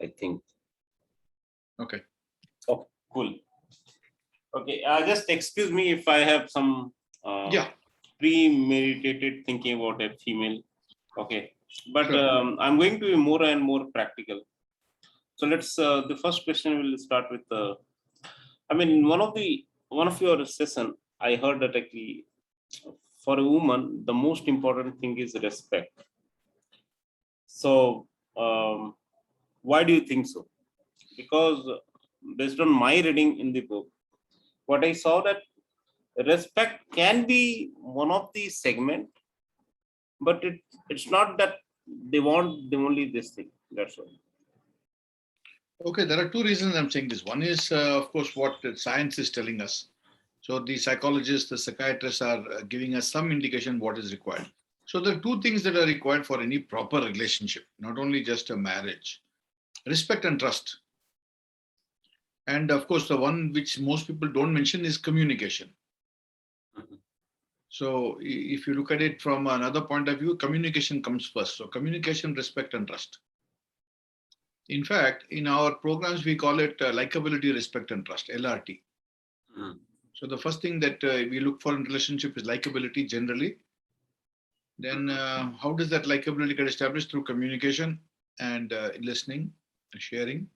I think. Okay. Oh, cool. Okay, just excuse me if I have some premeditated thinking about a female. Okay, but Sure. I'm going to be more and more practical. So let's. The first question will start with. I mean, one of your session, I heard that actually, for a woman, the most important thing is respect. So, why do you think so? Because based on my reading in the book, what I saw that respect can be one of the segment, but it's not that they want the only this thing. That's all. Okay, there are two reasons I'm saying this. One is, of course, what science is telling us. So the psychologists, the psychiatrists are giving us some indication what is required. So there are two things that are required for any proper relationship, not only just a marriage: respect and trust. And of course, the one which most people don't mention is communication. Mhm. So if you look at it from another point of view, communication comes first. So communication, respect, and trust. In fact, in our programs, we call it likability, respect, and trust, LRT. Mm. So the first thing that we look for in relationship is likability generally. Then how does that likability get established? Through communication and listening, sharing.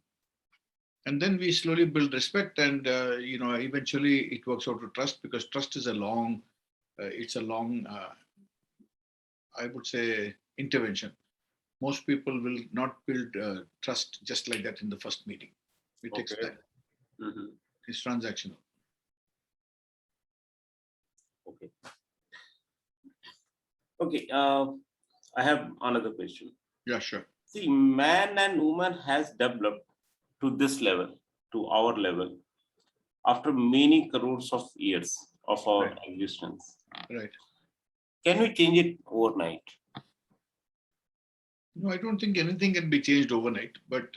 And then we slowly build respect, and eventually it works out to trust, because trust is a long, I would say, intervention. Most people will not build trust just like that in the first meeting. It takes Okay. time. Mhm. It's transactional. Okay. Okay. I have another question. Yeah, sure. See, man and woman has developed to this level, to our level, after many crores of years of our Right. existence. Right. Can we change it overnight? No, I don't think anything can be changed overnight, but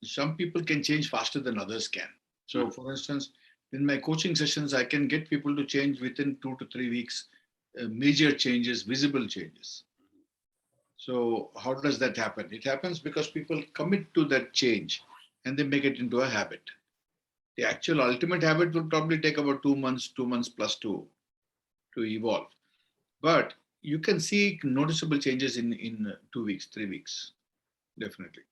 some people can change faster than others can. So, Mm. for instance, in my coaching sessions, I can get people to change within 2 to 3 weeks, major changes, visible changes. So, how does that happen? It happens because people commit to that change and they make it into a habit. The actual ultimate habit will probably take about 2 months, 2 months plus to evolve. But you can see noticeable changes in 2 weeks, 3 weeks, definitely.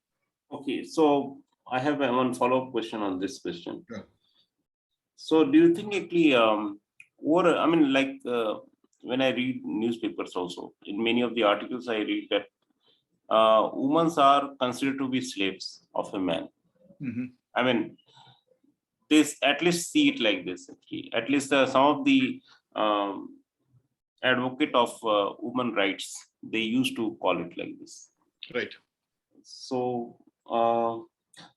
Okay, so I have one follow-up question on this question. Yeah. So, do you think actually, or I mean, like when I read newspapers also, in many of the articles I read that women are considered to be slaves of a man. Mm-hmm. I mean, this at least see it like this. Actually, at least some of the um, advocate of women rights they used to call it like this. Right. So, uh,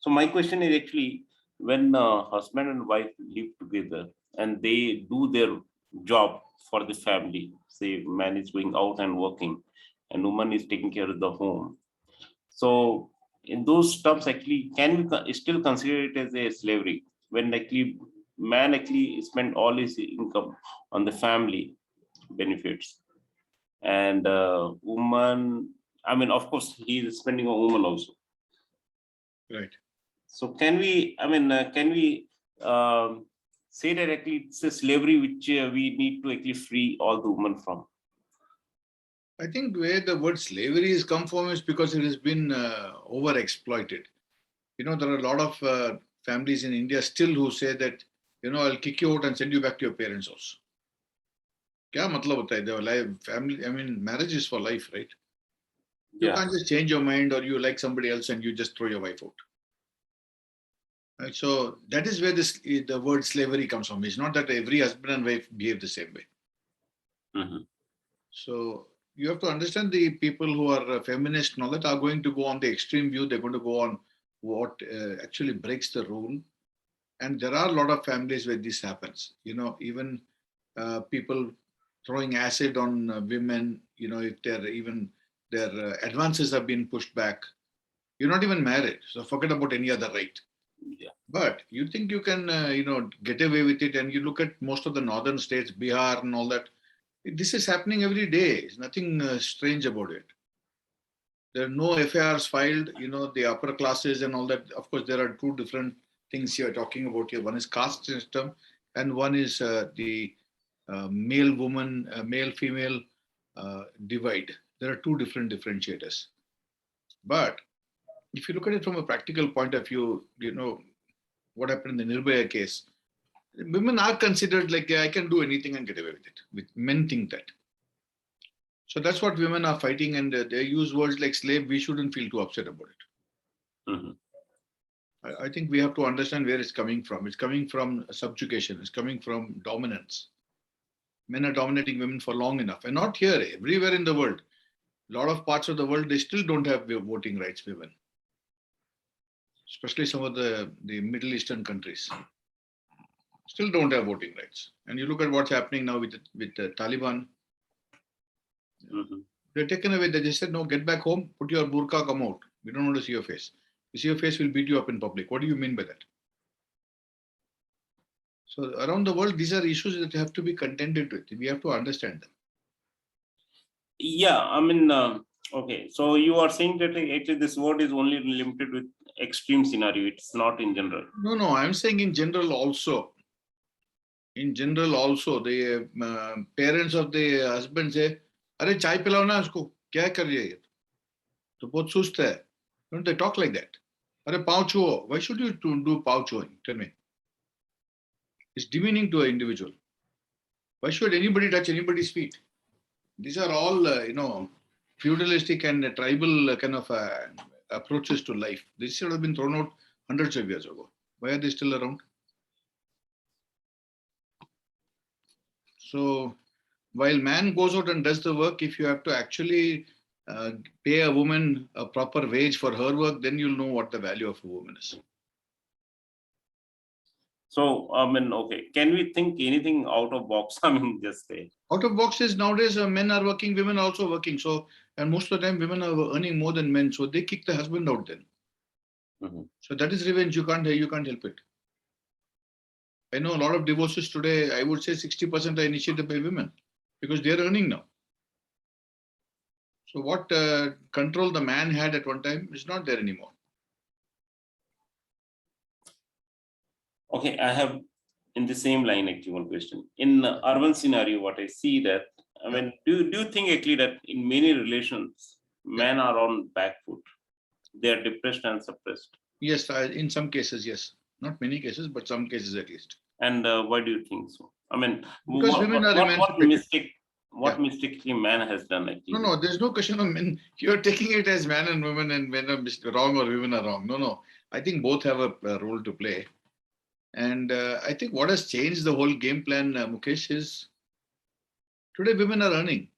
so my question is actually when husband and wife live together and they do their job for the family, say man is going out and working, and woman is taking care of the home. So, in those terms, actually, can we still consider it as a slavery when actually man actually spend all his income on the family benefits, and woman, I mean, of course, he is spending on woman also. Right. So can we? I mean, can we say directly it's a slavery which we need to actually free all the women from? I think where the word slavery has come from is because it has been over exploited. There are a lot of families in India still who say that, I'll kick you out and send you back to your parents' house. क्या मतलब होता है? The life, family, I mean, marriage is for life, right? You Yeah. can't just change your mind, or you like somebody else and you just throw your wife out. Right? So that is where the word slavery comes from. It's not that every husband and wife behave the same way. Mm-hmm. So you have to understand the people who are feminist and all that are going to go on the extreme view. They're going to go on what actually breaks the rule. And there are a lot of families where this happens. Even people throwing acid on women. If their advances have been pushed back. You're not even married, so forget about any other right. Yeah. But you think you can, get away with it, and you look at most of the northern states, Bihar and all that. This is happening every day. There's nothing strange about it. There are no FIRs filed, the upper classes and all that. Of course, there are two different things you're talking about here. One is caste system, and one is the male woman, male female divide. There are two different differentiators. But if you look at it from a practical point of view, what happened in the Nirbhaya case, women are considered like, I can do anything and get away with it. Men think that. So that's what women are fighting, and they use words like slave. We shouldn't feel too upset about it. Mhm. I think we have to understand where it's coming from. It's coming from subjugation. It's coming from dominance. Men are dominating women for long enough, and not here, everywhere in the world. A lot of parts of the world, they still don't have voting rights, women. Especially some of the Middle Eastern countries. Still don't have voting rights. And you look at what's happening now with the Taliban. Mhm. They're taken away. They just said, no, get back home, put your burqa, come out. We don't want to see your face. You see your face, we'll beat you up in public. What do you mean by that? So around the world, these are issues that have to be contended with. We have to understand them. Yeah, I mean, okay. So you are saying that actually this word is only limited with extreme scenario. It's not in general. No, I'm saying in general also. In general also, the parents of the husband say, "Arey chai pilao na usko, kya kar rahi hai? To bahut sust hai." Don't they talk like that? "Arey pav chuo." Why should you do pav chuoing? Tell me. It's demeaning to an individual. Why should anybody touch anybody's feet? These are all, feudalistic and tribal kind of approaches to life. This should have been thrown out hundreds of years ago. Why are they still around? So while man goes out and does the work, if you have to actually pay a woman a proper wage for her work, then you'll know what the value of a woman is. So, I mean, okay, can we think anything out of box? I mean, just say. Out of boxes nowadays, men are working, women are also working. So, and most of the time, women are earning more than men. So they kick the husband out then. Mhm. So that is revenge. You can't help it. I know a lot of divorces today. I would say 60% are initiated by women because they are earning now. So what control the man had at one time is not there anymore. Okay, I have in the same line actually one question. In urban scenario, what I see that, I mean, do you think actually that in many relations, men are on back foot? They are depressed and suppressed. Yes, in some cases, yes. Not many cases, but some cases at least. And why do you think so? I mean, Because women are what emancipated. mistake man has done actually? No, there's no question of men. You're taking it as man and woman, and men are wrong or women are wrong. No. I think both have a role to play. And I think what has changed the whole game plan, Mukesh, is today women are earning.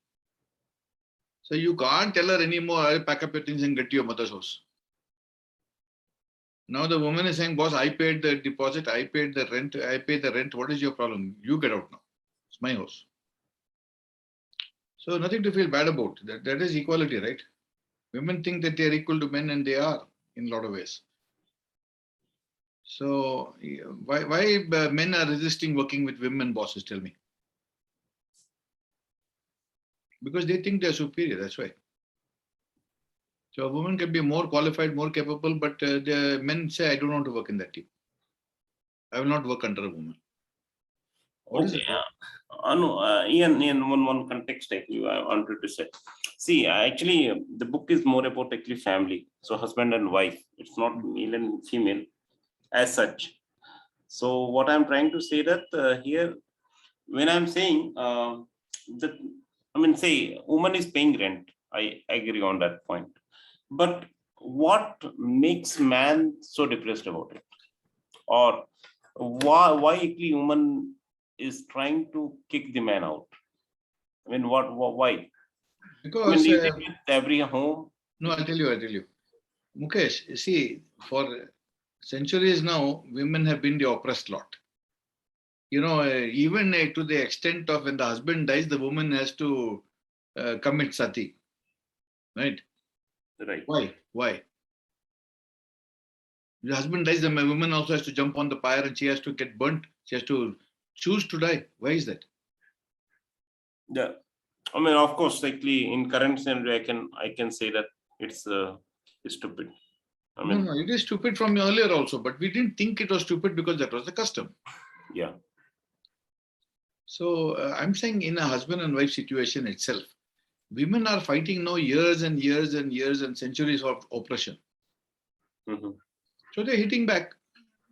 So you can't tell her anymore, I'll pack up your things and get to your mother's house. Now the woman is saying, boss, I paid the deposit, I paid the rent, I pay the rent. What is your problem? You get out now. It's my house. So nothing to feel bad about. That is equality, right? Women think that they are equal to men, and they are in a lot of ways. So why men are resisting working with women bosses? Tell me. Because they think they're superior. That's why. So a woman can be more qualified, more capable, but the men say, I don't want to work in that team. I will not work under a woman. What is Okay. it? No, in one context actually I wanted to say. See, actually, the book is more about actually family. So husband and wife. It's not male and female as such. So what I'm trying to say that here, when I'm saying that, I mean, say woman is paying rent. I agree on that point. But what makes man so depressed about it? Or why actually woman is trying to kick the man out? I mean, why? I mean, Because, is it with every home? no, I'll tell you. Mukesh, you see, for centuries now, women have been the oppressed lot. Even to the extent of when the husband dies, the woman has to commit sati. Right? Right. Why? The husband dies, the woman also has to jump on the pyre and she has to get burnt. She has to choose to die. Why is that? Yeah. I mean, of course, actually, in current scenario, I can say that it's stupid. I No, mean, no, it is stupid from earlier also, but we didn't think it was stupid because that was the custom. yeah. So I'm saying in a husband and wife situation itself, women are fighting now years and years and years and centuries of oppression. Mhm. So they're hitting back.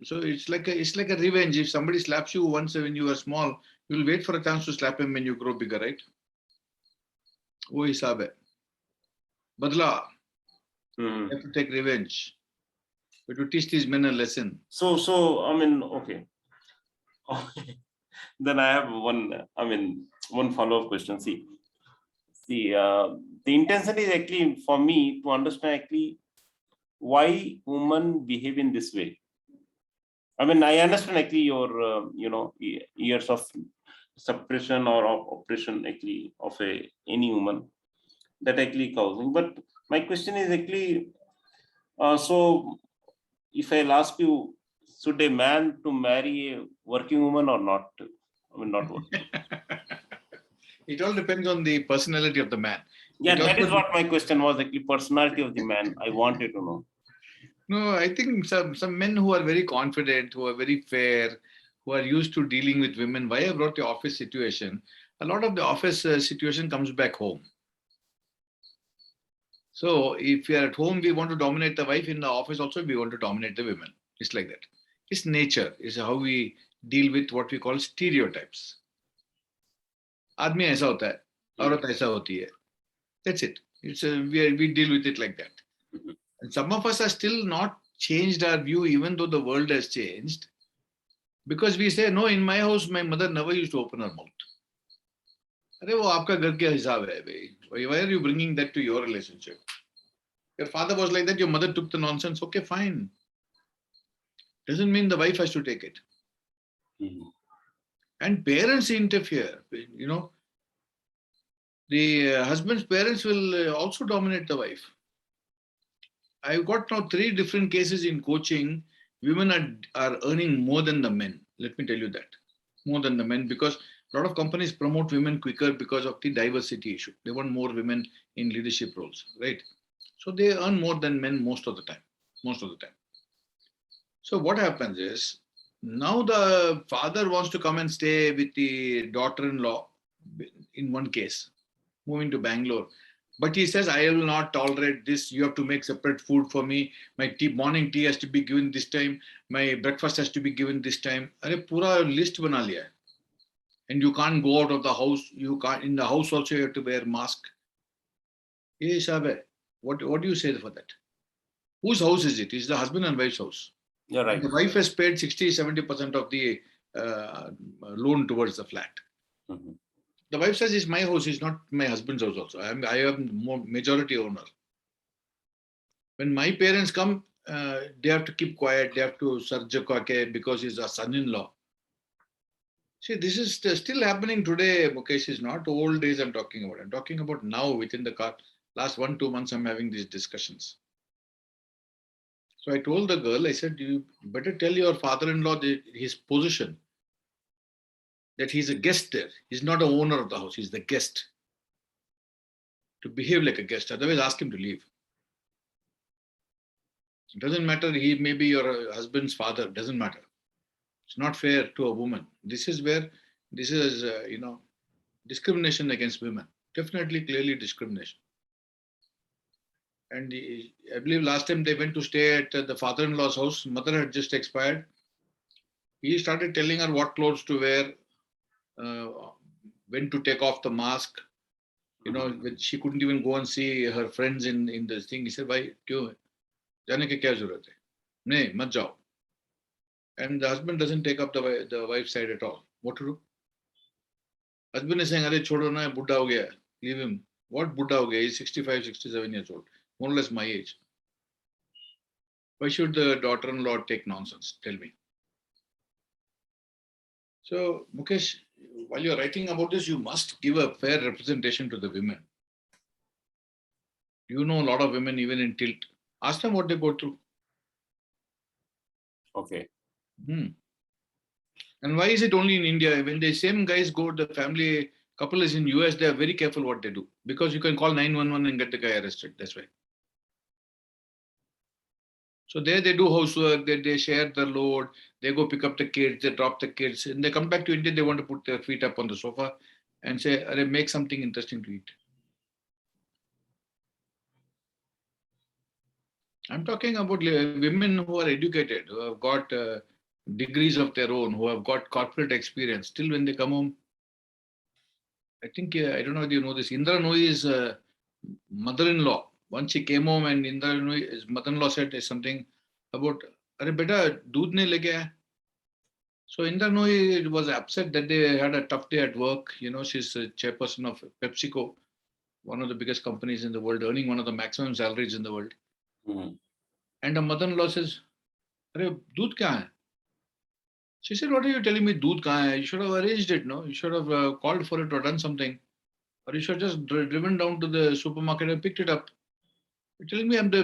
So it's like a revenge. If somebody slaps you once when you were small, you'll wait for a chance to slap him when you grow bigger, right? वो हिसाब है. बदला. Mhm. You have to take revenge. You have to teach these men a lesson. So I mean, okay. Then I have one follow-up question. See, the intention is actually for me to understand actually why women behave in this way. I mean, I understand actually your years of suppression or of oppression actually of any woman that actually causing. But my question is actually, so if I'll ask you, should a man to marry a working woman or not? I mean, not working. It all depends on the personality of the man. Yeah, It that is also what my question was actually, personality of the man. I wanted to know. No, I think some men who are very confident, who are very fair, who are used to dealing with women. Why I brought the office situation? A lot of the office situation comes back home. So if we are at home, we want to dominate the wife. In the office also, we want to dominate the women. It's like that. It's nature. It's how we deal with what we call stereotypes. आदमी ऐसा होता है, औरत ऐसा होती है. That's it. We deal with it like that. Mhm. And some of us are still not changed our view, even though the world has changed. Because we say, no, in my house, my mother never used to open her mouth. अरे वो आपका घर क्या हिसाब है भाई? Why are you bringing that to your relationship? Your father was like that, your mother took the nonsense. Okay, fine. Doesn't mean the wife has to take it. Mhm. And parents interfere. You know, the husband's parents will also dominate the wife. I've got now 3 different cases in coaching. Women are earning more than the men. Let me tell you that. More than the men, because a lot of companies promote women quicker because of the diversity issue. They want more women in leadership roles, right? So they earn more than men most of the time. Most of the time. So what happens is now the father wants to come and stay with the daughter-in-law in one case, moving to Bangalore. But he says, I will not tolerate this. You have to make separate food for me. My morning tea has to be given this time. My breakfast has to be given this time. अरे पूरा list बना लिया है. And you can't go out of the house. You can't in the house also you have to wear mask. ये हिसाब है. What do you say for that? Whose house is it? It's the husband and wife's house. You're right. The wife has paid 60-70% of the loan towards the flat. Mhm. The wife says, it's my house, it's not my husband's house also. I am more majority owner. When my parents come, they have to keep quiet, they have to sarja because he's a son-in-law. See, this is still happening today, Mukesh. Is not old days I'm talking about. I'm talking about now within the last 1-2 months I'm having these discussions. So I told the girl, I said, you better tell your father-in-law his position. That he's a guest there. He's not an owner of the house, he's the guest. To behave like a guest, otherwise ask him to leave. It doesn't matter, he may be your husband's father, doesn't matter. It's not fair to a woman. This is where, this is, discrimination against women. Definitely, clearly discrimination. And I believe last time they went to stay at the father-in-law's house, mother had just expired. He started telling her what clothes to wear, when to take off the mask. You know, she couldn't even go and see her friends in this thing. He said, "Why? क्यों? जाने की क्या जरूरत है? नहीं, मत जाओ." And the husband doesn't take up the wife's side at all. What to do? Husband is saying, "अरे छोड़ो ना, बुढ़ा हो गया. Leave him." What बुढ़ा हो गया? He's 65, 67 years old, more or less my age. Why should the daughter-in-law take nonsense? Tell me. So, Mukesh, while you're writing about this, you must give a fair representation to the women. You know a lot of women, even in tilt. Ask them what they go through. Okay. Hmm. And why is it only in India? When the same guys go, the family couple is in US, they are very careful what they do. Because you can call 911 and get the guy arrested. That's why. So there they do housework, they share the load, they go pick up the kids, they drop the kids, and they come back to India, they want to put their feet up on the sofa and say, "Arey, make something interesting to eat." I'm talking about women who are educated, who have got degrees of their own, who have got corporate experience. Still, when they come home, I think, I don't know whether you know this, Indra Nooyi's mother-in-law, once she came home and Indra Nooyi's mother-in-law said something about, "Arey beta, doodh nahi leke aaya." So Indra Nooyi was upset that they had a tough day at work. You know, she's a chairperson of PepsiCo, one of the biggest companies in the world, earning one of the maximum salaries in the world. Mhm. And her mother-in-law says, "Arey, doodh kahan hai?" She said, "What are you telling me? Doodh kahan hai? You should have arranged it, no? You should have called for it or done something. Or you should have just driven down to the supermarket and picked it up. You're telling me I'm the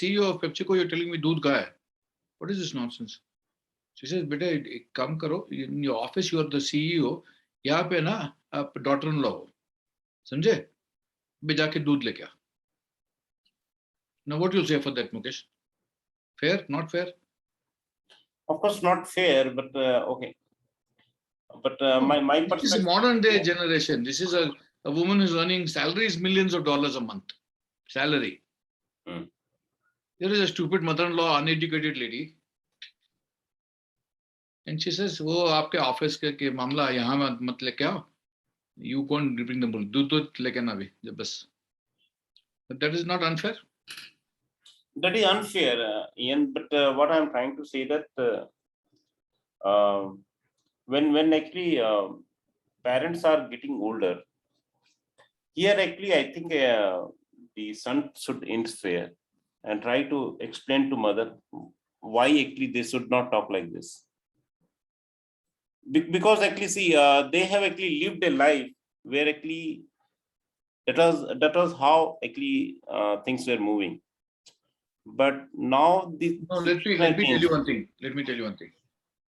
CEO of PepsiCo, you're telling me doodh kahan hai? What is this nonsense?" She says, "बेटा एक काम करो, in your office you are the CEO, यहाँ पे ना आप daughter in law हो, समझे? बे जाके दूध लेके आ." Now what you say for that, Mukesh? Fair? Not fair? Of course, not fair, but okay. But my This is a perspective. modern day generation. This is a woman who's earning salaries millions of dollars a month. Salary. Hmm. There is a stupid mother-in-law, uneducated lady, and she says, "वो आपके office के मामला यहाँ मत लेके आओ. You go and bring the milk. दूध लेके ना भी जब बस." But that is not unfair. That is unfair, Ian. But what I'm trying to say that when actually parents are getting older, here actually I think the son should interfere and try to explain to mother why actually they should not talk like this. Because actually, see, they have actually lived a life where actually that was how actually things were moving. But now the No, situation let has me tell changed. you one thing. Let me tell you one thing.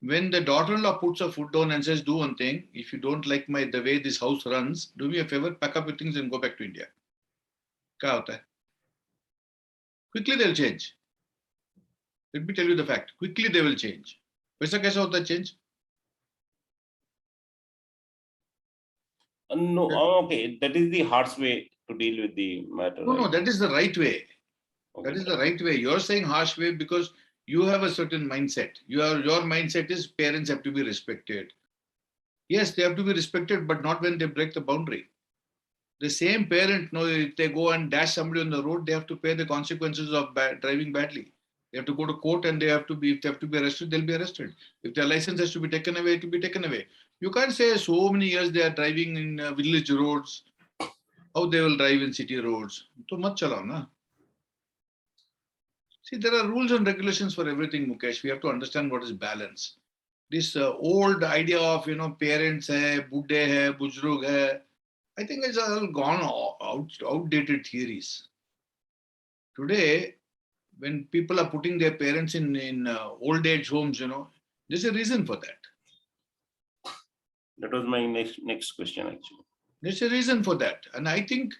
When the daughter-in-law puts her foot down and says, "Do one thing. If you don't like the way this house runs, do me a favor, pack up your things and go back to India." क्या होता है? Quickly they'll change. Let me tell you the fact. Quickly they will change. वैसा कैसा होता है change? No, okay, that is the harsh way to deal with the matter, No, right? no, that is the right way. Okay, That is the right way. You're saying harsh way because you have a certain mindset. Your mindset is parents have to be respected. Yes, they have to be respected, but not when they break the boundary. The same parent, no, if they go and dash somebody on the road, they have to pay the consequences of driving badly. They have to go to court and they have to be, if they have to be arrested, they'll be arrested. If their license has to be taken away, it will be taken away. You can't say so many years they are driving in village roads, how they will drive in city roads. So much chalao, na. See, there are rules and regulations for everything, Mukesh. We have to understand what is balance. This old idea of, parents hai, budde hai, bujrug hai, I think it's all gone outdated theories. Today, when people are putting their parents in old age homes, there's a reason for that. that was my next question actually. There's a reason for that, and I think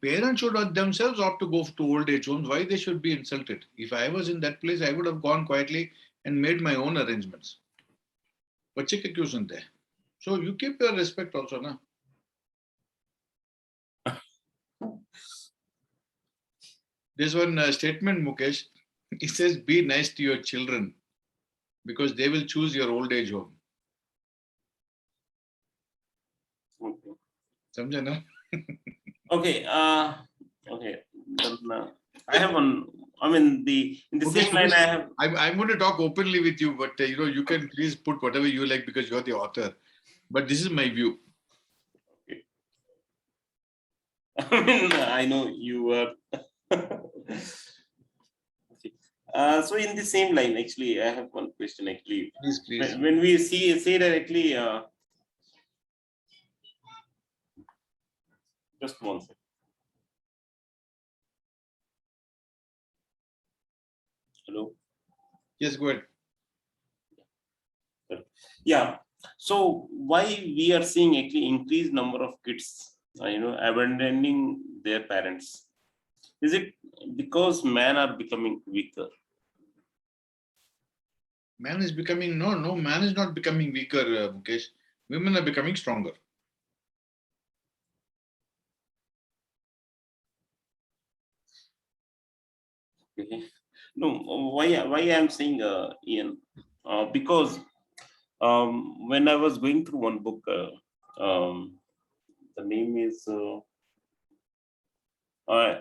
parents should themselves opt to go to old age homes. Why they should be insulted? If I was in that place, I would have gone quietly and made my own arrangements. बच्चे के क्यों सुनते हैं? So you keep your respect also, na. There's one statement, Mukesh. It says, "Be nice to your children because they will choose your old age home." Okay. समझे ना? Okay. Okay. Then, I have one. I mean, in the Mukesh, same line, I have. I'm going to talk openly with you, but you can please put whatever you like because you're the author. But this is my view. I mean, I know you were. Okay. So in the same line, actually, I have one question. Actually, Please, please. when we say directly, just one second. Hello. Yes, go ahead. Yeah. So why we are seeing actually increased number of kids, abandoning their parents? Is it because men are becoming weaker? Man is becoming, no, man is not becoming weaker, Mukesh. Women are becoming stronger. Okay. No, why I'm saying, Ian, because when I was going through one book, the name is uh,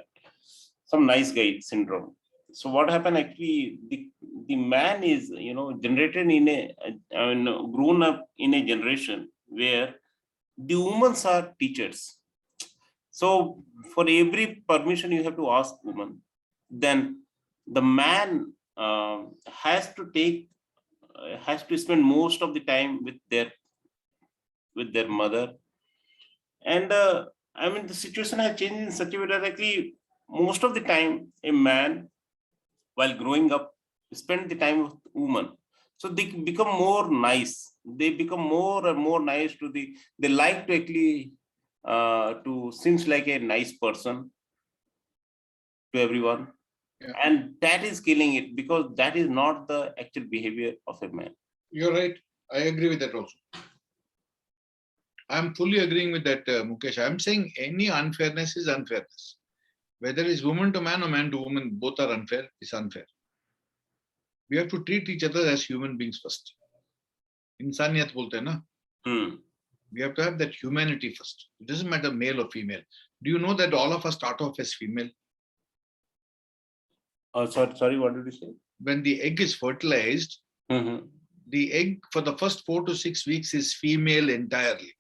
some nice guy syndrome. So what happened actually? The man is, generated in I mean, grown up in a generation where the women are teachers. So for every permission you have to ask woman, then the man has to spend most of the time with their mother. And I mean, the situation has changed in such a way that actually most of the time a man, while growing up, spend the time with woman. So they become more nice. They become more and more nice to the. They like to actually to seems like a nice person to everyone, Yeah, and that is killing it because that is not the actual behavior of a man. you're right. I agree with that also. I'm fully agreeing with that, Mukesh. I'm saying any unfairness is unfairness. Whether it's woman to man or man to woman, both are unfair. It's unfair. We have to treat each other as human beings first. इंसानियत बोलते हैं ना. We have to have that humanity first. It doesn't matter male or female. Do you know that all of us start off as female? Sorry, what did you say? When the egg is fertilized, the egg for the first 4 to 6 weeks is female entirely.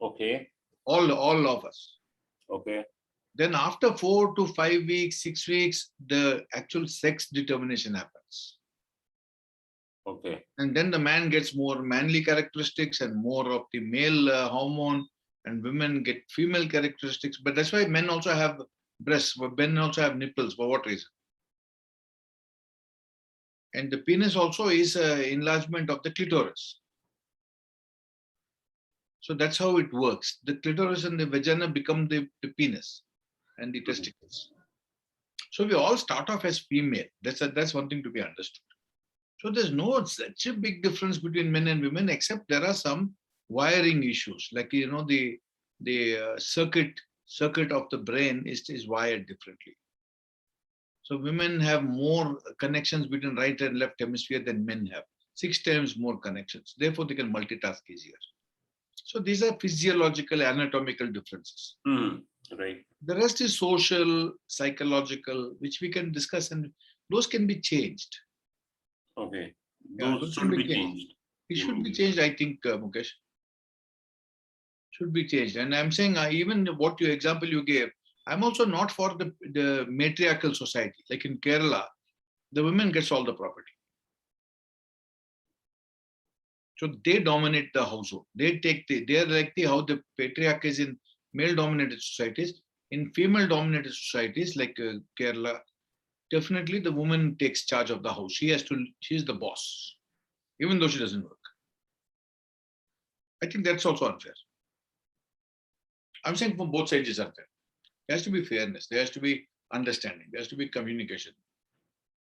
Okay. All of us. Okay. Then after 4 to 5 weeks, 6 weeks, the actual sex determination happens. Okay. And then the man gets more manly characteristics and more of the male hormone, and women get female characteristics. But that's why men also have breasts, but men also have nipples. For what reason? And the penis also is an enlargement of the clitoris. So that's how it works. The clitoris and the vagina become the penis and the testicles. So we all start off as female. That's one thing to be understood. So there's no such a big difference between men and women, except there are some wiring issues, like the circuit of the brain is wired differently. So women have more connections between right and left hemisphere than men have, 6 times more connections. Therefore, they can multitask easier. So these are physiological, anatomical differences. Right. The rest is social, psychological, which we can discuss, and those can be changed. Okay. Yeah, Those should be changed. It should be changed, I think, Mukesh. Should be changed. And I'm saying, even what example you gave, I'm also not for the matriarchal society. Like in Kerala, the women gets all the property. So they dominate the household. They're like how the patriarch is in male-dominated societies. In female-dominated societies like Kerala, definitely the woman takes charge of the house. She's the boss, even though she doesn't work. I think that's also unfair. I'm saying from both sides is unfair. There has to be fairness. There has to be understanding. There has to be communication.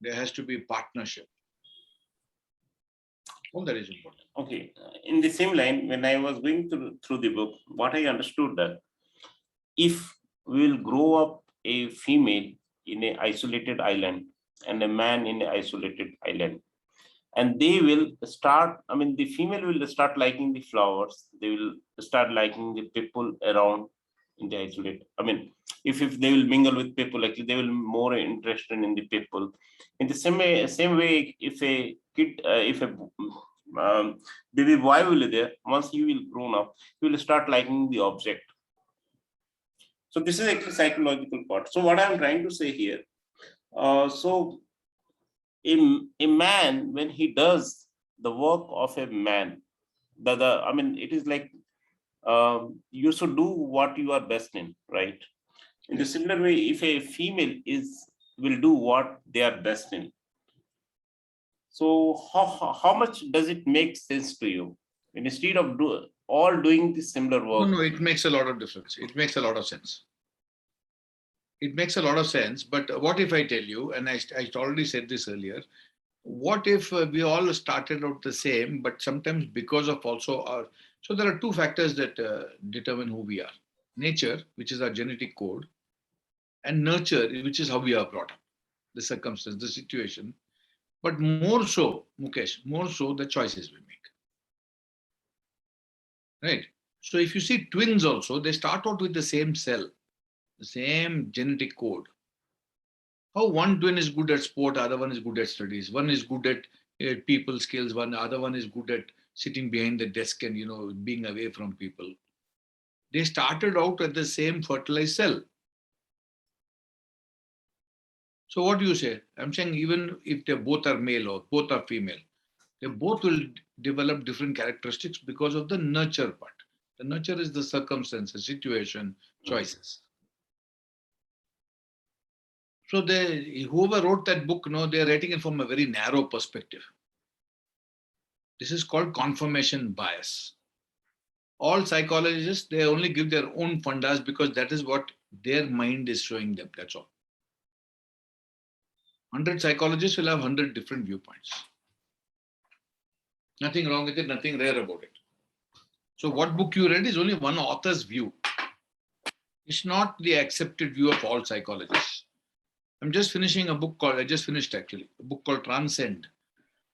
There has to be partnership. All that is important. Okay. In the same line, when I was going through the book, what I understood that if we will grow up a female in an isolated island and a man in an isolated island, and they will start, I mean, the female will start liking the flowers, they will start liking the people around in the isolate. I mean, if they will mingle with people, like they will be more interested in the people. In the same way, if a kid, if a baby boy will be there, once he will grown up, he will start liking the object. So this is actually psychological part. So what I'm trying to say here, so a man, when he does the work of a man, I mean, it is like you should do what you are best in, right? In the similar way, if a female will do what they are best in, so how much does it make sense to you? Instead of doing the similar work. No, it makes a lot of difference. It makes a lot of sense. It makes a lot of sense. But what if I tell you, and I already said this earlier, what if we all started out the same, but sometimes because of also our, so there are two factors that determine who we are: nature, which is our genetic code, and nurture, which is how we are brought up, the circumstance, the situation. But more so, Mukesh, more so the choices we make, right? So if you see twins also, they start out with the same cell, the same genetic code. How one twin is good at sport, other one is good at studies. One is good at people skills. One other one is good at sitting behind the desk and being away from people. They started out at the same fertilized cell. So what do you say? I'm saying even if they both are male or both are female, they both will develop different characteristics because of the nurture part. The nurture is the circumstances, situation, choices. So they, whoever wrote that book, they're writing it from a very narrow perspective. This is called confirmation bias. All psychologists, they only give their own fundas because that is what their mind is showing them. That's all. 100 psychologists will have 100 different viewpoints. Nothing wrong with it, nothing rare about it. So what book you read is only one author's view. It's not the accepted view of all psychologists. I'm just finishing a book called, I just finished actually, a book called Transcend,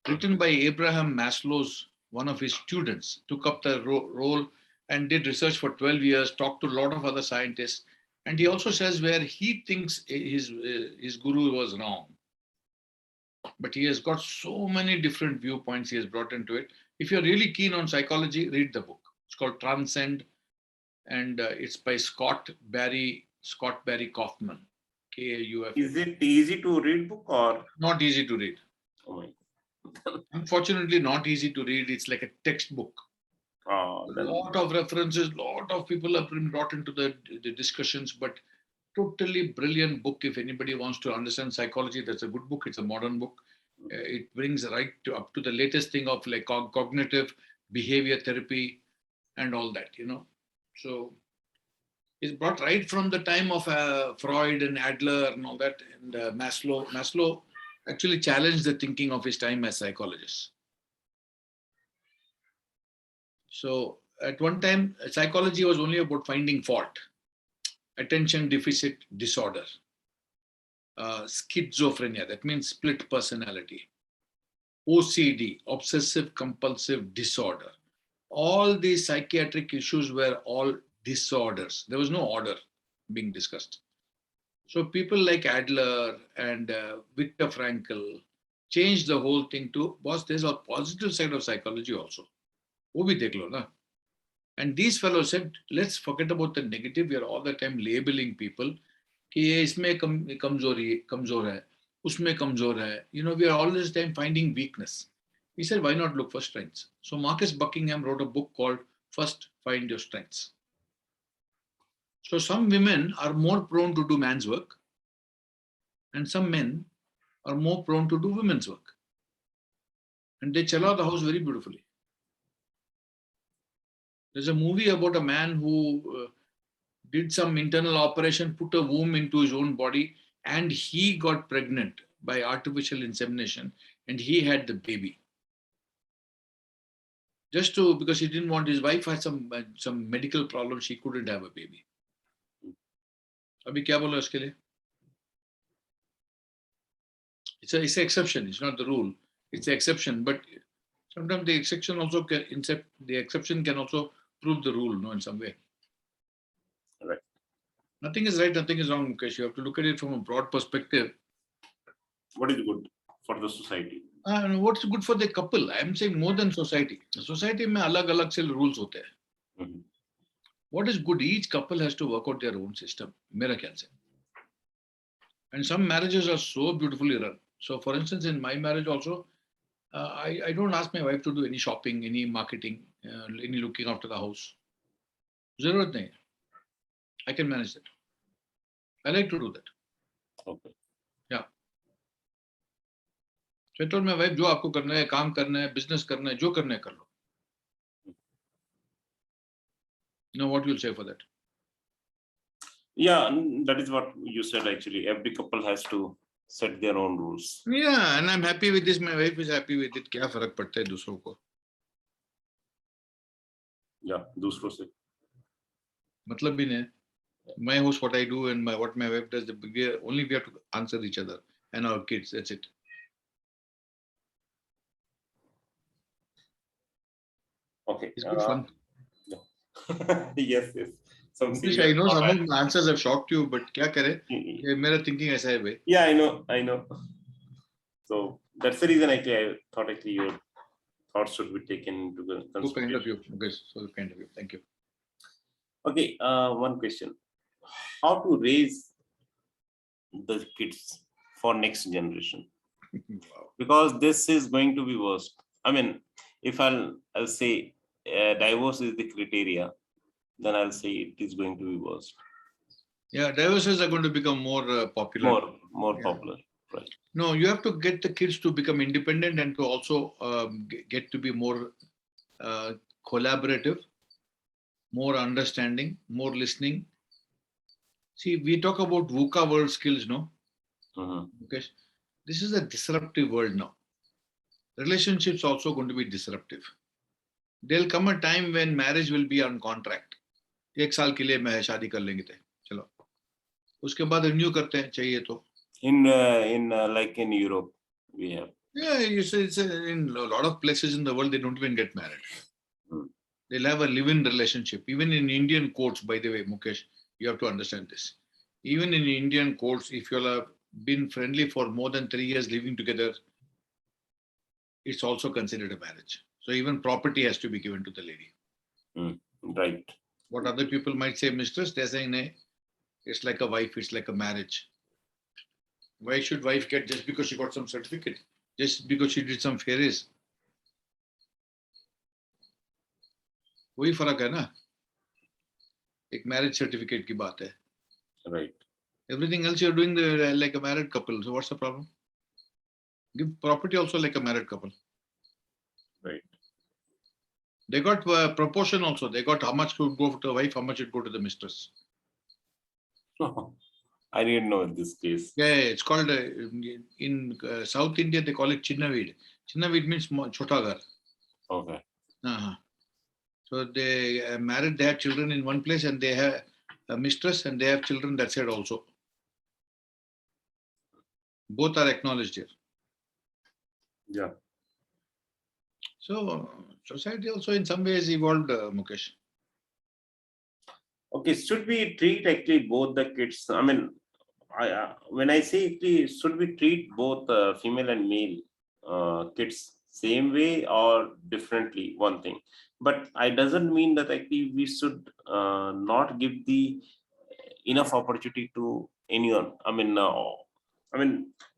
written by Abraham Maslow's, one of his students, took up the role and did research for 12 years, talked to a lot of other scientists. And he also says where he thinks his guru was wrong. But he has got so many different viewpoints he has brought into it. If you're really keen on psychology, read the book. It's called Transcend, and it's by Scott Barry Kaufman, Kauf. Is it easy to read book or? Not easy to read. Oh my. Unfortunately, not easy to read. It's like a textbook. A lot of references, lot of people have been brought into the discussions, but totally brilliant book. If anybody wants to understand psychology, that's a good book. It's a modern book. It brings right up to the latest thing of like cognitive behavior therapy and all that, So it's brought right from the time of Freud and Adler and all that. And Maslow. Maslow actually challenged the thinking of his time as psychologists. So at one time, psychology was only about finding fault, attention deficit disorder, schizophrenia, that means split personality, OCD, obsessive compulsive disorder. All these psychiatric issues were all disorders. There was no order being discussed. So people like Adler and Viktor Frankl changed the whole thing to, boss, there's a positive side of psychology also. वो भी देख लो ना. And these fellows said, let's forget about the negative. We are all the time labeling people कि ये इसमें कमजोर है, उसमें कमजोर है. We are all this time finding weakness. He said, why not look for strengths? So Marcus Buckingham wrote a book called First Find Your Strengths. So some women are more prone to do man's work, and some men are more prone to do women's work. And they chala the house very beautifully. There's a movie about a man who did some internal operation, put a womb into his own body, and he got pregnant by artificial insemination, and he had the baby. Because he didn't want, his wife had some medical problem, she couldn't have a baby. Abhi kya bola uske liye? It's an exception, it's not the rule. It's the exception, but sometimes the exception can also prove the rule, in some way. Right. Nothing is right, nothing is wrong, Mukesh. You have to look at it from a broad perspective. What is good for the society? What's good for the couple? I am saying more than society. The society mein alag se rules hote hain. What is good? Each couple has to work out their own system. Mera khayal se. And some marriages are so beautifully run. So, for instance, in my marriage also, I don't ask my wife to do any shopping, any marketing, any looking after the house. Zarurat nahi. I can manage that. I like to do that. Okay. Yeah. So I told my wife, जो आपको करना है, काम करना है, business करना है, जो करना है कर लो. What you'll say for that? Yeah, that is what you said actually. Every couple has to set their own rules. Yeah, and I'm happy with this. My wife is happy with it. क्या फर्क पड़ता है दूसरों को? Yeah, दूसरों से. मतलब भी नहीं. My house, what I do, and what my wife does. Only we have to answer each other and our kids. That's it. Okay. It's good fun. Yes, yes. Some Mukesh, I serious know some format. of the answers have shocked you, but क्या करे? ये मेरा thinking ऐसा है भाई. Yeah, I know. So that's the reason actually I thought actually your thoughts should be taken into So consideration. kind of you, Mukesh. So kind of you. Thank you. Okay, one question. How to raise the kids for next generation? Wow. Because this is going to be worst. I mean, if I'll say divorce is the criteria, then I'll say it is going to be worst. Yeah, divorces are going to become more popular. More Yeah. popular. Right. No, you have to get the kids to become independent and to also get to be more collaborative, more understanding, more listening. See, we talk about VUCA world skills, no? Mhm. Okay. This is a disruptive world now. Relationships also going to be disruptive. There'll come a time when marriage will be on contract. एक साल के लिए मैं शादी कर लेंगे थे, चलो. उसके बाद renew करते हैं चाहिए तो. In like in Europe, we have. Yeah, it's in a lot of places in the world they don't even get married. Hmm. They'll have a live-in relationship. Even in Indian courts, by the way, Mukesh, you have to understand this. Even in Indian courts, if you have been friendly for more than 3 years living together, it's also considered a marriage. So even property has to be given to the lady. Right. What other people might say, mistress, they're saying, "Nay, it's like a wife, it's like a marriage." Why should wife get just because she got some certificate? Just because she did some fairies? वही फर्क है ना. एक marriage certificate की बात है. Right. Everything else you're doing like a married couple. So what's the problem? Give property also like a married couple. Right. They got proportion also. They got how much would go to the wife, how much would go to the mistress. I didn't know in this case. Yeah, it's called in South India they call it Chinnavid. Chinnavid means chota ghar. Okay. Uh-huh. So they married, they have children in one place, and they have a mistress, and they have children that side also. Both are acknowledged here. Yeah. So society also in some ways evolved, Mukesh. Okay, should we treat actually both the kids? I mean, when I say actually, should we treat both female and male kids same way or differently? One thing, but I doesn't mean that actually we should not give the enough opportunity to anyone. I mean,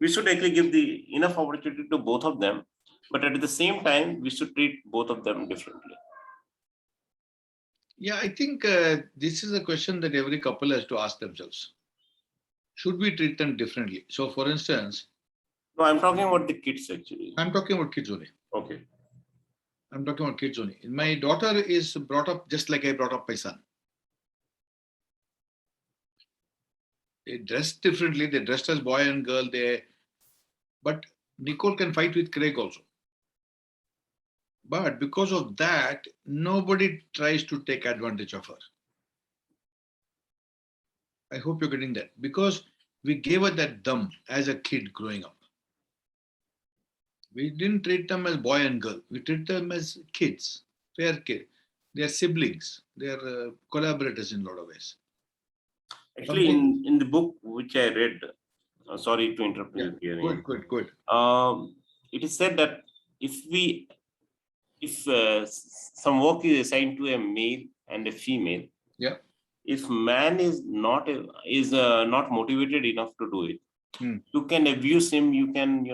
we should actually give the enough opportunity to both of them, but at the same time, we should treat both of them differently. Yeah, I think this is a question that every couple has to ask themselves. Should we treat them differently? So, for instance, No, I'm talking about the kids actually. I'm talking about kids only. Okay. I'm talking about kids only. My daughter is brought up just like I brought up my son. They dress differently. They dressed as boy and girl. But Nicole can fight with Craig also. But because of that, nobody tries to take advantage of her. I hope you're getting that. Because we gave her that dum as a kid growing up. We didn't treat them as boy and girl. We treat them as kids, fair kid. They are siblings. They are collaborators in a lot of ways. Actually, in the book which I read, sorry to interrupt you here. Good. It is said that if some work is assigned to a male and a female, Yeah. if man is not motivated enough to do it, you can abuse him. You can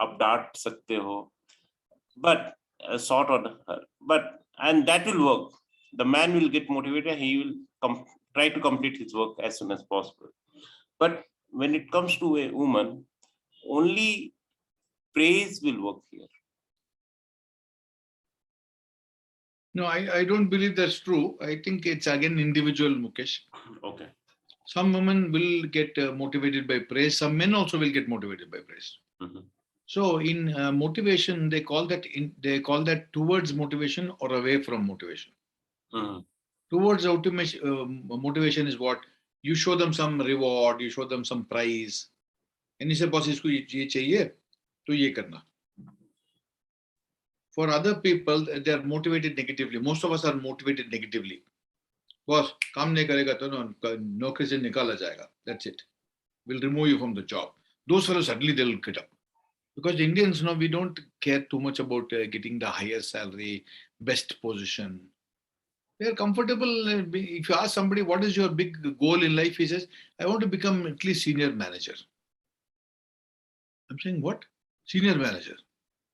updart sakte ho, but sort on her. And that will work. The man will get motivated. He will try to complete his work as soon as possible. But when it comes to a woman, only praise will work here. No, I don't believe that's true. I think it's again individual, Mukesh. Okay. Some women will get motivated by praise. Some men also will get motivated by praise. Mhm. So in motivation, they call that towards motivation or away from motivation. Mhm. Towards motivation is what you show them some reward, you show them some prize, and you say, "Boss, इसको ये चाहिए, तो ये करना." For other people, they are motivated negatively. Most of us are motivated negatively. Boss, काम नहीं करेगा तो नौकरी से निकाला जाएगा. That's it. We'll remove you from the job. Those fellows suddenly they'll get up. Because the Indians, we don't care too much about getting the higher salary, best position. They are comfortable. If you ask somebody, what is your big goal in life? He says, I want to become at least senior manager. I'm saying, what? Senior manager.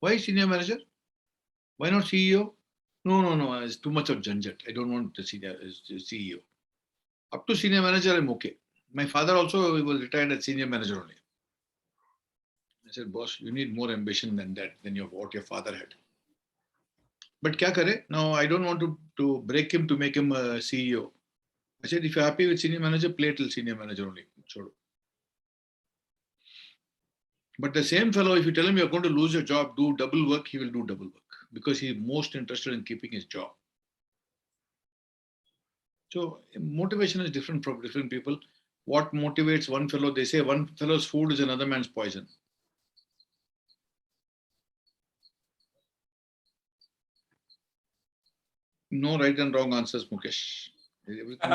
Why senior manager? Why not CEO? No. It's too much of janjat. I don't want the CEO. Up to senior manager, I'm okay. My father also was retired as senior manager only. I said, boss, you need more ambition than that, than what your father had. But kya kare? Now, I don't want to break him to make him a CEO. I said, if you're happy with senior manager, play till senior manager only. Chodo. But the same fellow, if you tell him you're going to lose your job, do double work, he will do double work because he's most interested in keeping his job. So motivation is different from different people. What motivates one fellow? They say one fellow's food is another man's poison. No right and wrong answers, Mukesh. Everything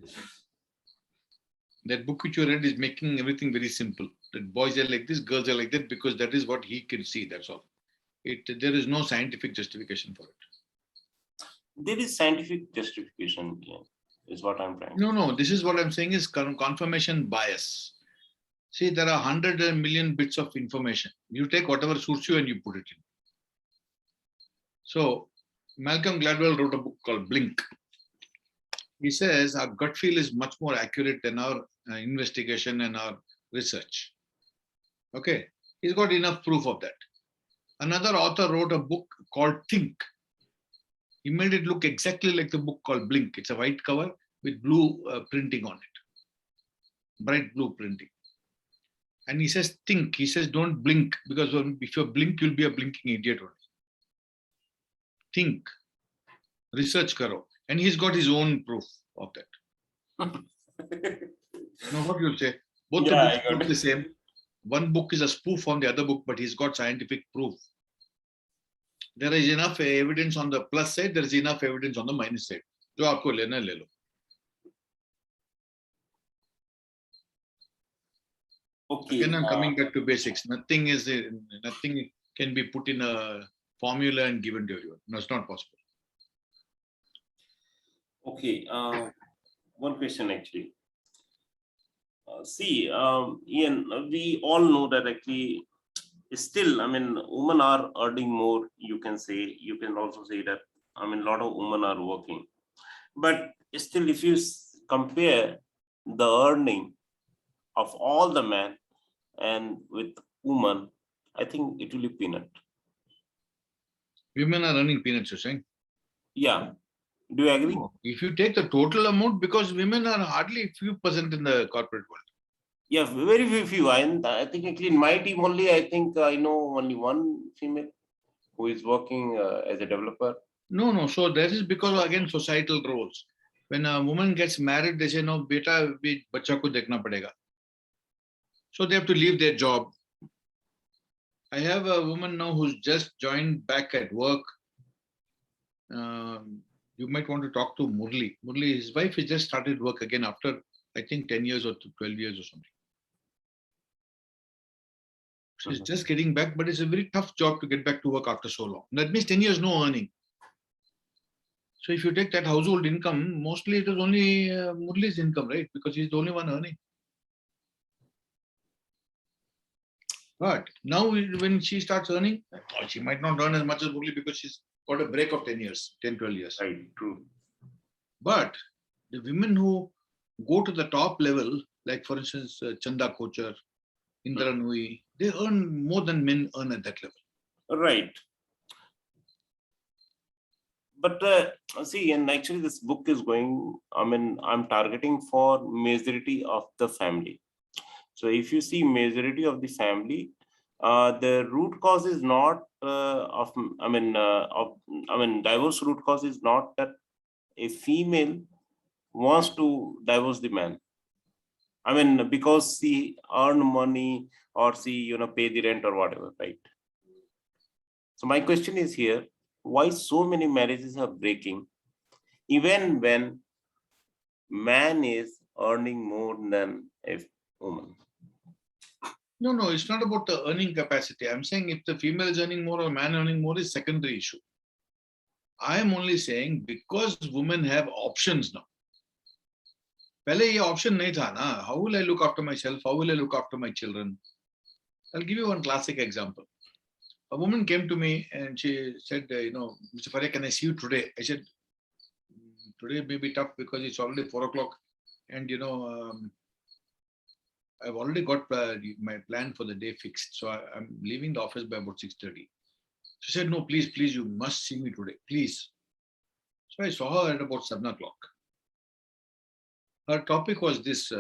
is that book which you read is making everything very simple. That boys are like this, girls are like that, because that is what he can see. That's all. There is no scientific justification for it. There is scientific justification, yeah, is what I'm trying. No. This is what I'm saying is confirmation bias. See, there are 100 million bits of information. You take whatever suits you and you put it in. So, Malcolm Gladwell wrote a book called Blink. He says our gut feel is much more accurate than our investigation and our research. Okay, he's got enough proof of that. Another author wrote a book called Think. He made it look exactly like the book called Blink. It's a white cover with blue printing on it, bright blue printing. And he says, think. He says, don't blink, because if you blink, you'll be a blinking idiot only. Think, research karo. And he's got his own proof of that. Now, what you'll say? Both the books look the same. One book is a spoof on the other book, but he's got scientific proof. There is enough evidence on the plus side, there is enough evidence on the minus side. Jo aapko lena le lo. Okay. Again, I'm coming back to basics. Nothing can be put in a formula and given to everyone. No, it's not possible. Okay. One question actually. See, Ian, we all know that actually still, women are earning more, you can say. You can also say that, a lot of women are working. But still, if you compare the earning of all the men and with women, I think it will be peanut. Women are earning peanuts, you're saying? Yeah. Do you agree? If you take the total amount, because women are hardly few percent in the corporate world. Yeah, very few. I think actually in my team only, I think I know only one female who is working as a developer. No. So that is because, again, societal roles. When a woman gets married, they say, no, beta, bacha ko dekhna padega. So they have to leave their job. I have a woman now who's just joined back at work. You might want to talk to Murli. Murli, his wife has just started work again after, I think, 10 years or 12 years or something. She's just getting back, but it's a very tough job to get back to work after so long. That means 10 years, no earning. So if you take that household income, mostly it is only Murli's income, right? Because he's the only one earning. But now when she starts earning, she might not earn as much as Murli because she's got a break of 10 years, 10, 12 years. Right, true. But the women who go to the top level, like for instance, Chanda Kochar, Indra Nui, they earn more than men earn at that level. Right. But see, and actually this book is going, I mean, I'm targeting for majority of the family. So if you see majority of the family, the root cause is not divorce root cause is not that a female wants to divorce the man. I mean, because she earn money or she, pay the rent or whatever, right? So my question is here, why so many marriages are breaking, even when man is earning more than a woman? No, no, it's not about the earning capacity. I'm saying if the female is earning more or man earning more is secondary issue. I am only saying because women have options now. पहले ये option नहीं था ना. How will I look after myself? How will I look after my children? I'll give you one classic example. A woman came to me and she said, Mr. Faria, can I see you today? I said, today may be tough because it's already 4 o'clock and I've already got my plan for the day fixed. So I'm leaving the office by about 6:30. She said, no, please, please, you must see me today, please. So I saw her at about 7 o'clock. Her topic was this,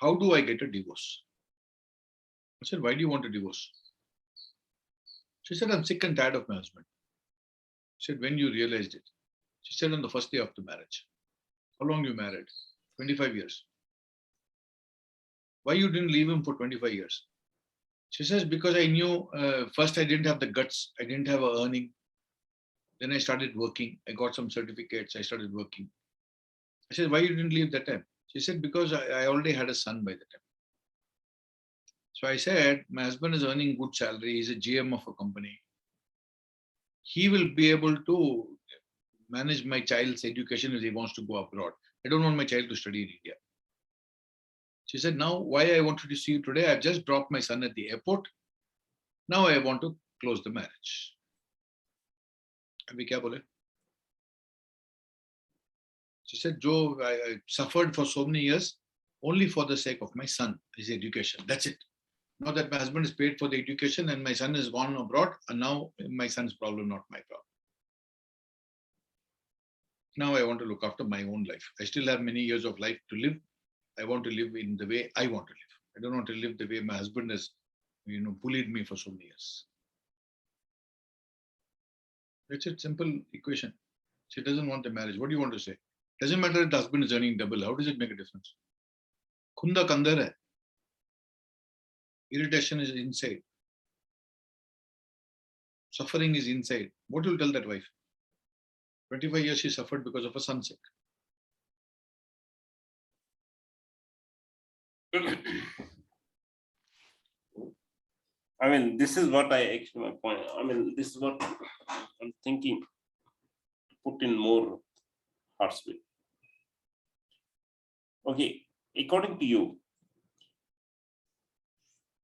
how do I get a divorce? I said, why do you want a divorce? She said, I'm sick and tired of my husband. I said, when you realized it? She said, on the first day of the marriage. How long you married? 25 years. Why you didn't leave him for 25 years? She says, because I knew first I didn't have the guts. I didn't have a earning. Then I started working. I got some certificates. I started working. I said, why you didn't leave that time? She said, because I already had a son by the time. So I said, my husband is earning good salary. He's a GM of a company. He will be able to manage my child's education if he wants to go abroad. I don't want my child to study in India. She said, now why I wanted to see you today? I've just dropped my son at the airport. Now I want to close the marriage. अभी क्या बोले? She said, Joe, I suffered for so many years only for the sake of my son, his education. That's it. Now that my husband is paid for the education and my son is gone abroad, and now my son's problem, not my problem. Now I want to look after my own life. I still have many years of life to live. I want to live in the way I want to live. I don't want to live the way my husband has, bullied me for so many years. That's a simple equation. She doesn't want the marriage. What do you want to say? Doesn't matter if the husband is earning double. How does it make a difference? Khunda kandar hai. Irritation is inside. Suffering is inside. What will you tell that wife? 25 years she suffered because of a son sick. I mean, this is what I actually my point. I mean, this is what I'm thinking. Put in more heartsbeat. Okay, according to you,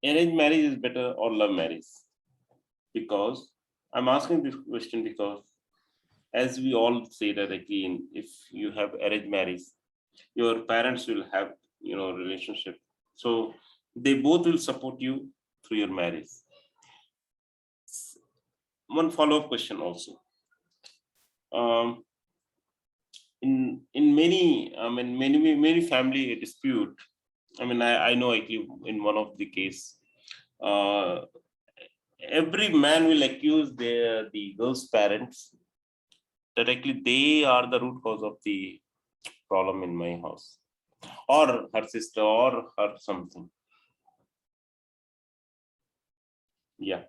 arranged marriage is better or love marriage? Because I'm asking this question because, as we all say that again, if you have arranged marriage, your parents will have relationship, so they both will support you through your marriage. One follow-up question also. Um, in many, I mean, many family dispute. I mean, I know actually in one of the case, every man will accuse the girl's parents that actually they are the root cause of the problem in my house, or her sister, or her something. Yeah.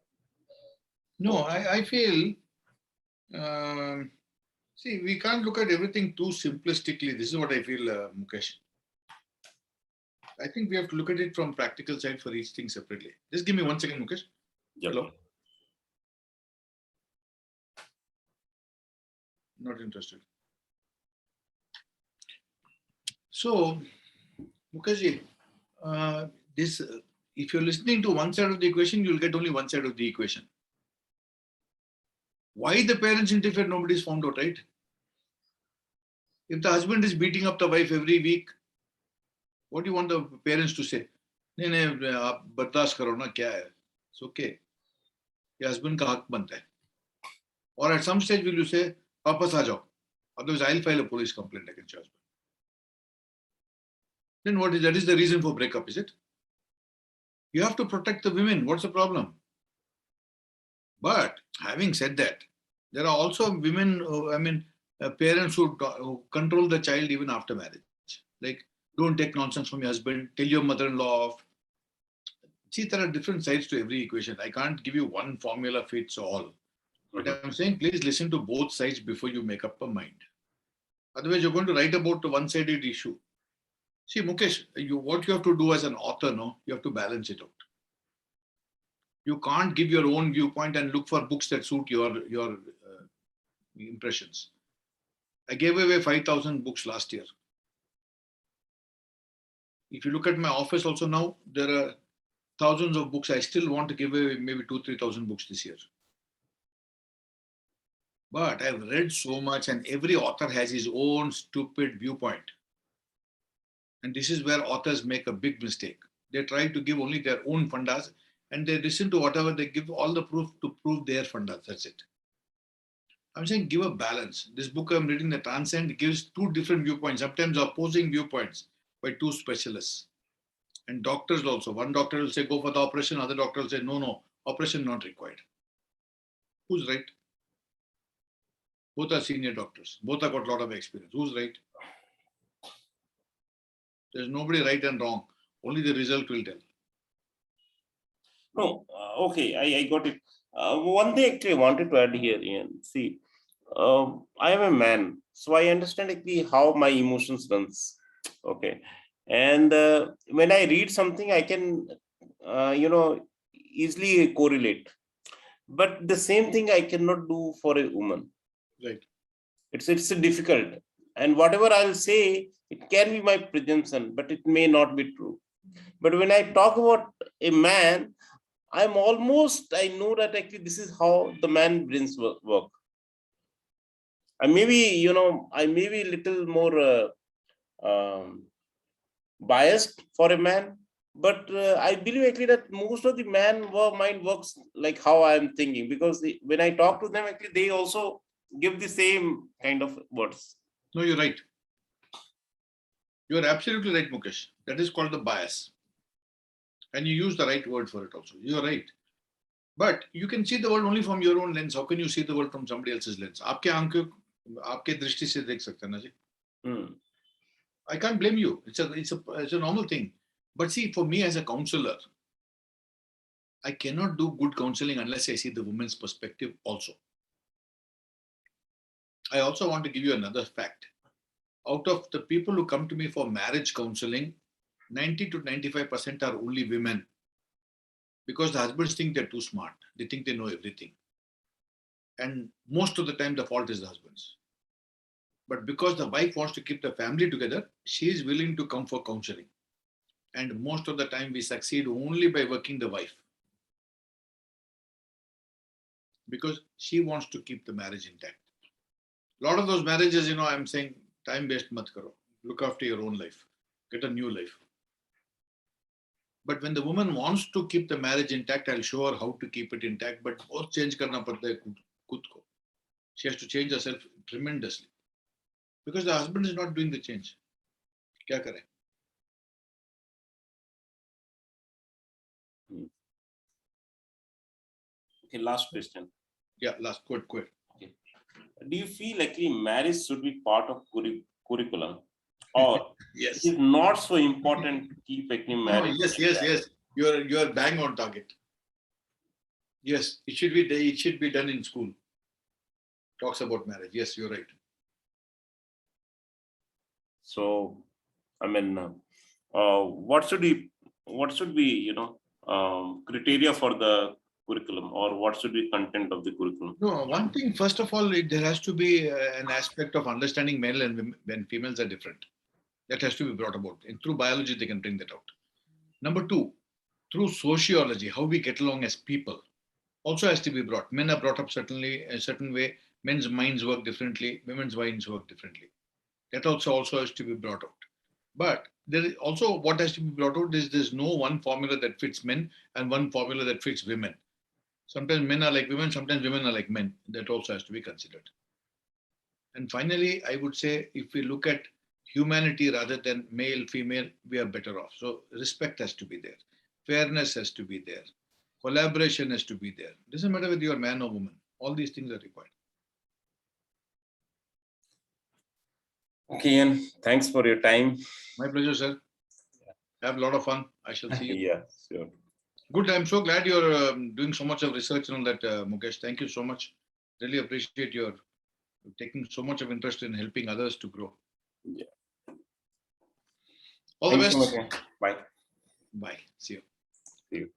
No, I feel, see, we can't look at everything too simplistically. This is what I feel, Mukesh. I think we have to look at it from practical side for each thing separately. Just give me 1 second, Mukesh. Yeah. Hello? Not interested. So, Mukherjee, this if you're listening to one side of the equation, you'll get only one side of the equation. Why the parents interfere, nobody's found out, right? If the husband is beating up the wife every week, what do you want the parents to say? नहीं नहीं आप बर्दाश्त करो ना क्या है? It's okay. Your husband का हक बनता है. Or at some stage will you say, वापस आ जाओ. Otherwise, I'll file a police complaint against your husband. Then what is that? Is the reason for breakup? Is it? You have to protect the women. What's the problem? But having said that, there are also women, parents who control the child even after marriage. Like, don't take nonsense from your husband, tell your mother-in-law off. See, there are different sides to every equation. I can't give you one formula fits all. But I'm saying, please listen to both sides before you make up a mind. Otherwise, you're going to write about a one-sided issue. See, Mukesh, what you have to do as an author, no, you have to balance it out. You can't give your own viewpoint and look for books that suit your impressions. I gave away 5,000 books last year. If you look at my office also now, there are thousands of books. I still want to give away maybe 2,000-3,000 books this year. But I've read so much, and every author has his own stupid viewpoint. And this is where authors make a big mistake. They try to give only their own fundas, and they listen to whatever they give all the proof to prove their fundas. That's it. I'm saying give a balance. This book I'm reading, The Transcend, gives two different viewpoints, sometimes opposing viewpoints by two specialists. And doctors also. One doctor will say, go for the operation. Other doctor will say, no, operation not required. Who's right? Both are senior doctors. Both have got a lot of experience. Who's right? There's nobody right and wrong. Only the result will tell. No, okay, I got it. One thing actually I wanted to add here, Ian. See, I am a man, so I understand actually how my emotions runs. Okay, and when I read something, I can, easily correlate. But the same thing I cannot do for a woman. Right. It's difficult, and whatever I'll say, it can be my presumption, but it may not be true. But when I talk about a man, I know that actually this is how the man brains work. I may be, I may be a little more biased for a man, but I believe actually that most of the mind works like how I'm thinking, because when I talk to them, actually they also give the same kind of words. No, you're right. You're absolutely right, Mukesh. That is called the bias. And you use the right word for it also. You're right. But you can see the world only from your own lens. How can you see the world from somebody else's lens? आपके आंखें, आपके दृष्टि से देख सकते हैं ना जी. I can't blame you. It's a normal thing. But see, for me as a counselor, I cannot do good counseling unless I see the woman's perspective also. I also want to give you another fact. Out of the people who come to me for marriage counseling, 90 to 95% are only women. Because the husbands think they're too smart. They think they know everything. And most of the time, the fault is the husband's. But because the wife wants to keep the family together, she is willing to come for counseling. And most of the time, we succeed only by working the wife. Because she wants to keep the marriage intact. A lot of those marriages, I'm saying, time waste mat karo. Look after your own life. Get a new life. But when the woman wants to keep the marriage intact, I'll show her how to keep it intact. But both change karna padta hai khud ko. She has to change herself tremendously. Because the husband is not doing the change. Kya kare? Okay, last question. Yeah, last quote. Okay. Do you feel actually marriage should be part of curriculum, or Yes. it is not so important to keep actually marriage? Yes. You are bang on target. Yes, it should be done in school. Talks about marriage. Yes, you're right. So, I mean, what should be criteria for the curriculum, or what should be content of the curriculum? No, one thing, first of all, there has to be an aspect of understanding male and females are different. That has to be brought about. And through biology, they can bring that out. Number two, through sociology, how we get along as people also has to be brought. Men are brought up certainly a certain way. Men's minds work differently. Women's minds work differently. That also has to be brought out. But there is also what has to be brought out is there's no one formula that fits men and one formula that fits women. Sometimes men are like women, sometimes women are like men. That also has to be considered. And finally, I would say if we look at humanity rather than male, female, we are better off. So respect has to be there. Fairness has to be there. Collaboration has to be there. Doesn't matter whether you're man or woman. All these things are required. Okay, Ian, thanks for your time. My pleasure, sir. Have a lot of fun. I shall see you. Yeah, sure. Good. I'm so glad you're doing so much of research and all that, Mukesh. Thank you so much. Really appreciate your taking so much of interest in helping others to grow. Yeah. All the Thank you, best. Mukesh. Bye. Bye. See you. See you.